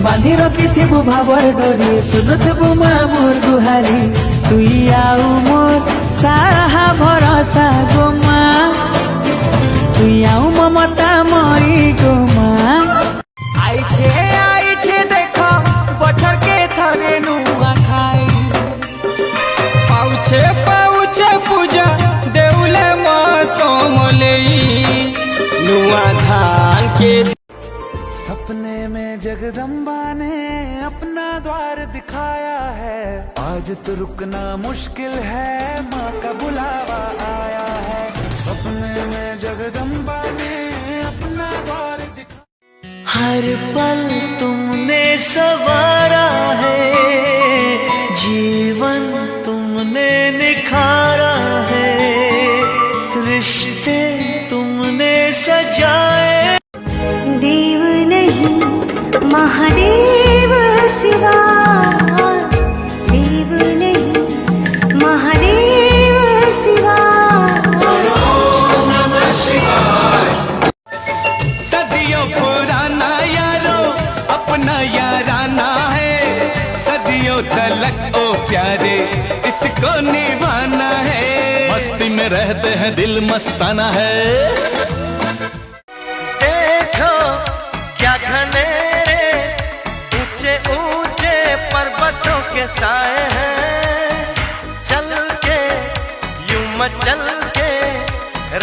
बांधी रखिथिबु भावर डोरी सुनुथिबु मा मोर गुहारी तुई आउ मोर साहा भरोसा गो मा तुई आउ ममता मई गो मा आइछे देखो बछर के थरे नुआ खाई पाउछे पूजा देउले मा सोमलेई नुआ धान के। सपने में जगदम्बा ने अपना द्वार दिखाया है, आज तो रुकना मुश्किल है, माँ का बुलावा आया है। सपने में जगदम्बा ने अपना द्वार दिखाया। हर पल तुमने सवारा है, जीवन तुमने निखारा है, रिश्ते तुमने सजाए। देव नहीं महादेव सिवा, देव नहीं महादेव सिवा। सदियों पुराना यारो अपना याराना है, सदियों तलक ओ प्यारे इसको निभाना है। मस्ती में रहते हैं दिल मस्ताना है। पर्वतों के साए हैं, चल के यूं मचल के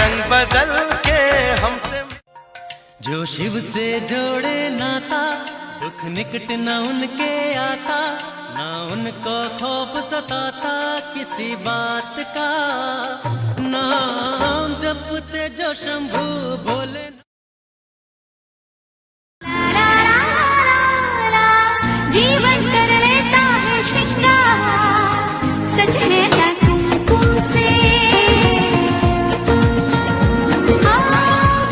रंग बदल के हमसे। जो शिव से जोड़े नाता दुख निकट न उनके आता, न उनको खौफ सताता किसी बात का। नाम जपते जो शंभू भोले। जीवन कर लेता है श्रृंगार, सच है ना कुमकुम से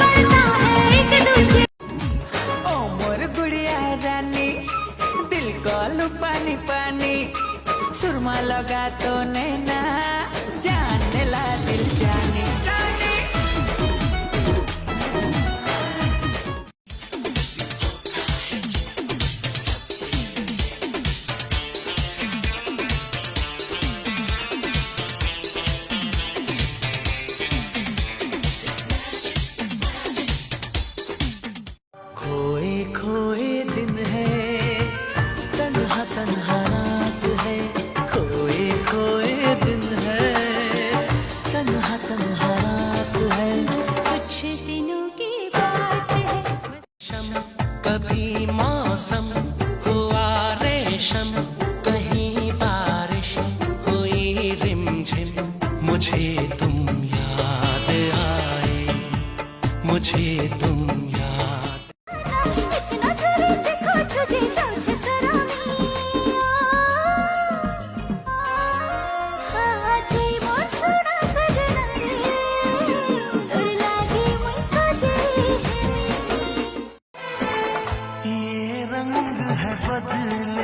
बढ़ता है एक दूजे। ओ मोर गुड़िया रानी दिल को पानी पानी, सुरमा लगा तो नैना जाने ला दिल जाने जाने। खोए खोए दिन है, तन्हा तन्हा रात है, खोए खोए दिन है, तन्हा तन्हा रात है। बस कुछ दिनों की बात है। कभी मौसम हुआ रेशम, कहीं बारिश हुई रिमझिम, मुझे तुम याद आए, मुझे तुम याद। इतना जोर देखो तुझे छाछे सरामी, हाथी मोर सोना सजना रे, डर लागे मुई सजे ये रंग है बदले